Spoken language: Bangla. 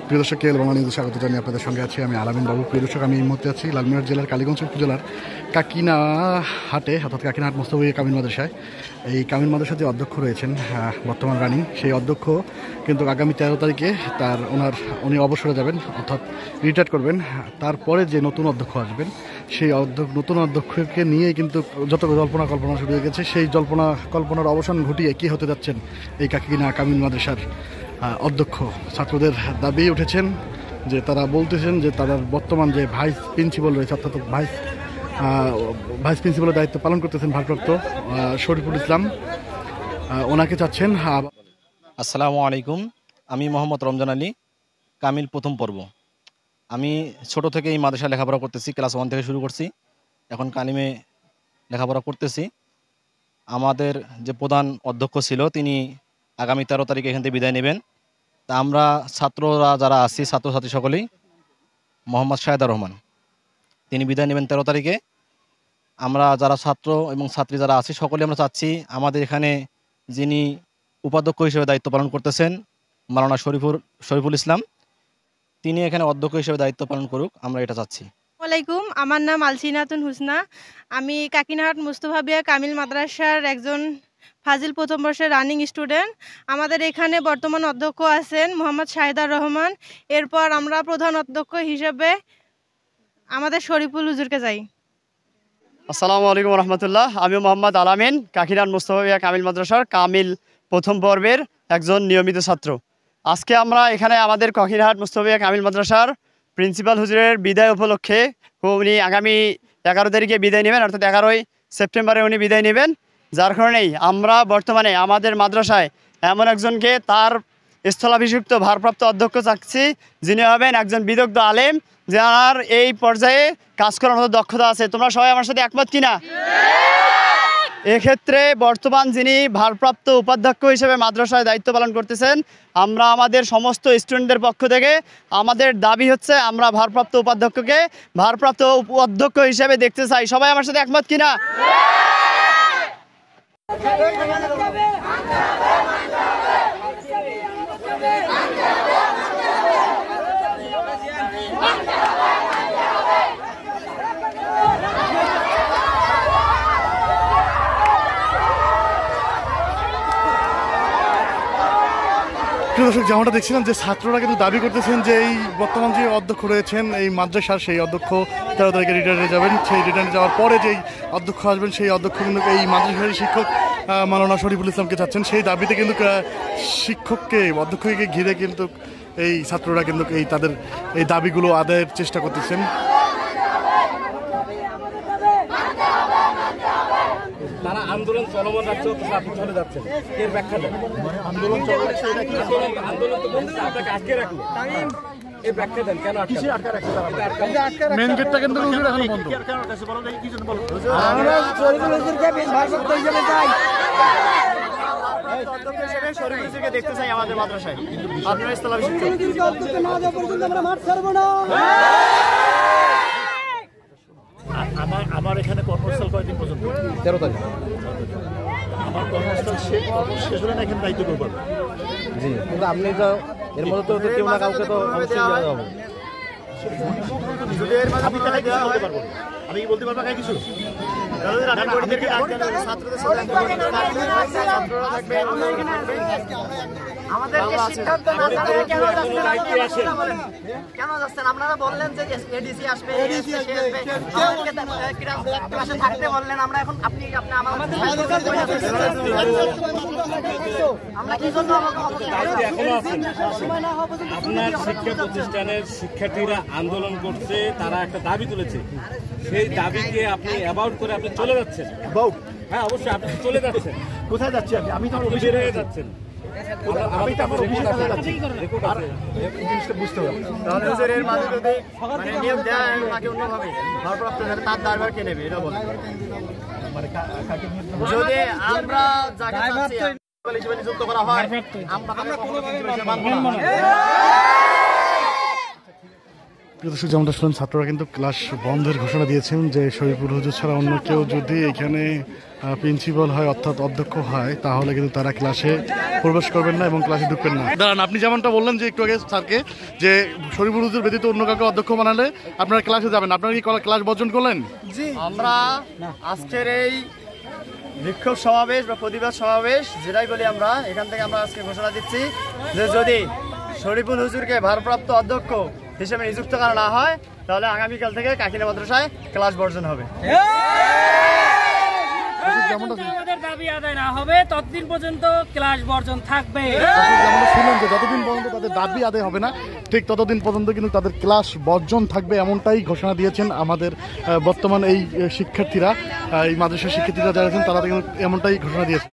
প্রিয় দর্শক কেএল বাংলা নিউজে স্বাগত জানিয়ে আপনাদের সঙ্গে আছি আমি আলামিন বাবু। প্রিয় দর্শক, আমি এই মুহূর্তে আছি লালমনিরহাট জেলার কালীগঞ্জ উপজেলার কাকিনা হাটে, অর্থাৎ কাকিনাহাট মোস্তফা কামিল মাদ্রাসায়। এই কামিল মাদ্রাসার যে অধ্যক্ষ রয়েছেন বর্তমান রানিং, সেই অধ্যক্ষ কিন্তু আগামী 13 তারিখে উনি অবসরে যাবেন, অর্থাৎ রিটায়ার করবেন। তারপরে যে নতুন অধ্যক্ষ আসবেন, সেই নতুন অধ্যক্ষকে নিয়েই কিন্তু যত কল্পনা শুরু হয়ে গেছে। সেই কল্পনার অবসান ঘটিয়ে কী হতে যাচ্ছেন এই কাকিনা কামিল মাদ্রাসার অধ্যক্ষ। ছাত্রদের দাবি উঠেছেন যে তারা বলতেছেন যে তারা বর্তমান যে ভাইস প্রিন্সিপাল রয়েছে, অর্থাৎ ভাইস প্রিন্সিপালের দায়িত্ব পালন করতেছেন ভারপ্রাপ্ত শরীফুল ইসলাম, ওনাকে চাচ্ছেন। আসসালামু আলাইকুম, আমি মোহাম্মদ রমজান আলী, কামিল প্রথম পর্ব। আমি ছোট থেকে এই মাদ্রাসায় লেখাপড়া করতেছি, ক্লাস 1 থেকে শুরু করছি, এখন কালিমে লেখাপড়া করতেছি। আমাদের যে প্রধান অধ্যক্ষ ছিল তিনি আগামী 13 তারিখে এখান থেকে বিদায় নেবেন। তা আমরা ছাত্ররা যারা আছি, ছাত্রছাত্রী সকলেই, মোহাম্মদ শাহেদার রহমান তিনি বিদায় নেবেন 13 তারিখে। আমরা যারা ছাত্র এবং ছাত্রী যারা আছি সকলেই আমরা চাচ্ছি আমাদের এখানে যিনি উপাধ্যক্ষ হিসেবে দায়িত্ব পালন করতেছেন মাওলানা শরীফুল ইসলাম, তিনি এখানে অধ্যক্ষ হিসেবে দায়িত্ব পালন করুক, আমরা এটা চাচ্ছি। আসসালামাইকুম, আমার নাম আলসিনাতুন হুসনা। আমি কাকিনাহাট মুস্তফা কামিল মাদ্রাসার একজন ফাজিল প্রথম বর্ষের রানিং স্টুডেন্ট। আমাদের এখানে বর্তমান অধ্যক্ষ আছেন মোহাম্মদ শাহেদার রহমান। এরপর আমরা প্রধান অধ্যক্ষ হিসেবে আমাদের শরীফুল হুজুরকে যাই। আসসালামু আলাইকুম রহমতুল্লাহ। আমি মোহাম্মদ আলামিন, কাকিনাহাট মুস্তফা কামিল মাদ্রাসার কামিল প্রথম পর্বের একজন নিয়মিত ছাত্র। আজকে আমরা এখানে আমাদের কাকিনাহাট মুস্তফা কামিল মাদ্রাসার প্রিন্সিপাল হুজুরের বিদায় উপলক্ষে, উনি আগামী 11 তারিখে বিদায় নেবেন, অর্থাৎ 11ই সেপ্টেম্বরে উনি বিদায় নেবেন। যার কারণেই আমরা বর্তমানে আমাদের মাদ্রাসায় এমন একজনকে তার স্থলাভিষিক্ত ভারপ্রাপ্ত অধ্যক্ষ চাচ্ছি, যিনি হবেন একজন বিদগ্ধ আলেম, যার এই পর্যায়ে কাজ করার মতো দক্ষতা আছে। তোমরা সবাই আমার সাথে একমত কিনা? এক্ষেত্রে বর্তমান যিনি ভারপ্রাপ্ত উপাধ্যক্ষ হিসেবে মাদ্রাসায় দায়িত্ব পালন করতেছেন, আমরা আমাদের সমস্ত স্টুডেন্টদের পক্ষ থেকে আমাদের দাবি হচ্ছে আমরা ভারপ্রাপ্ত উপাধ্যক্ষকে ভারপ্রাপ্ত অধ্যক্ষ হিসেবে দেখতে চাই। সবাই আমার সাথে একমত কিনা? দর্শক, যেমনটা দেখছিলাম যে ছাত্ররা কিন্তু দাবি করতেছেন যে এই বর্তমান যে অধ্যক্ষ রয়েছেন এই মাদ্রাসার, সেই অধ্যক্ষ 13 তারিখে রিটায়ারে যাবেন। সেই রিটায়ারে যাওয়ার পরে যেই অধ্যক্ষ আসবেন, সেই অধ্যক্ষ কিন্তু এই মাদ্রাসার শিক্ষক মাওলানা শরীফুল ইসলামকে চাচ্ছেন। সেই দাবিতে কিন্তু অধ্যক্ষকে ঘিরে কিন্তু এই ছাত্ররা কিন্তু তাদের এই দাবিগুলো আদায়ের চেষ্টা করতেছেন। তারা আন্দোলন চলমান রাখছে, আপনি চলে যাচ্ছেন, এর ব্যাখ্যা দেন। আন্দোলন আন্দোলন তো বলছে আপনাকে আটকে রাখলো, এর ব্যাখ্যা দেন। কেন আটকে রাখছে? মেন গেটটা কিন্তু এখন বন্ধ। আমরা শরীফুল হুজুরকে ভারপ্রাপ্ত হিসেবে চাই, অধ্যক্ষ হিসেবে শরীফুল হুজুরকে দেখতে চাই আমাদের মাদ্রাসায়। আপনারা স্থলাভিষিক্ত না যাওয়া পর্যন্ত আমরা মাঠ ছাড়বো না। আমার এখানে কর্মস্থল কয়েকদিন পর্যন্ত 13 তারিখ আমার কর্মস্থল শেষ হলে না এখানে দায়িত্ব করবো। জি, কিন্তু আপনি তো এর মধ্যে তো কেউ না কাউকে তো অবশ্যই দেওয়া হবে। আমি তাহলে কিছু বলতে পারবো, আমি কি বলতে পারবো না কিছু? আমাদেরকে সিদ্ধান্ত না জানিয়ে কেন যাচ্ছেন? আপনারা বললেন যে এডিসি আসবে, ক্লাসে থাকতে বললেন। আমরা এখন আপনি আমরা কি জন্য আপনার শিক্ষা প্রতিষ্ঠানের শিক্ষার্থীরা আন্দোলন করছে, তারা একটা দাবি তুলেছে, সেই দাবিকে আপনি অ্যাবাউট করে আপনি চলে যাচ্ছেন। হ্যাঁ, অবশ্যই আপনি চলে যাচ্ছেন। কোথায় যাচ্ছি আমি? আমি তো বের হয়ে যাচ্ছেন। বুঝতে হবে হুজুরের মাঝে যদি নিয়োগ দেয় তাকে অন্যভাবে ভারপ্রাপ্ত তার দায়ভার কে নেবে এটা বলেন। যদি আমরা যাকে নিযুক্ত করা হয় আমরা প্রিয় দর্শক, যেমনটা শুনলেন, ছাত্ররা কিন্তু ক্লাস বন্ধের ঘোষণা দিয়েছেন যে শরীফুল হুজুর ছাড়া অন্য কেউ যদি এখানে প্রিন্সিপাল হয় অর্থাৎ অধ্যক্ষ হয় তাহলে কিন্তু তারা ক্লাসে প্রবেশ করবেন না এবং ক্লাসে ঢুকবেন না। দাঁড়ান, আপনি যেমনটা বললেন যে একটু আগে স্যারকে যে শরীফুল হুজুর ব্যতীত অন্য কাউকে অধ্যক্ষ বানালে আপনারা ক্লাসে যাবেন, আপনারা কি ক্লাস বর্জন করলেন? জি, আমরা আজকের এই বিক্ষোভ সমাবেশ বা প্রতিবাদ সমাবেশ যেটাই বলি আমরা, এখান থেকে আমরা আজকে ঘোষণা দিচ্ছি যে যদি শরীফুল হুজুরকে ভারপ্রাপ্ত অধ্যক্ষ হিসেবে নিযুক্ত করা না হয় তাহলে আগামীকাল থেকে কাকিনা মাদ্রাসায় ক্লাস বর্জন হবে। আমাদের দাবি আদায় না হবে ততদিন পর্যন্ত ক্লাস বর্জন থাকবে। শুনলেন যে যতদিন পর্যন্ত তাদের দাবি আদায় হবে না ঠিক ততদিন পর্যন্ত কিন্তু তাদের ক্লাস বর্জন থাকবে, এমনটাই ঘোষণা দিয়েছেন আমাদের বর্তমান এই শিক্ষার্থীরা, এই মাদ্রাসার শিক্ষার্থীরা যারা আছেন তারা কিন্তু এমনটাই ঘোষণা দিয়েছেন।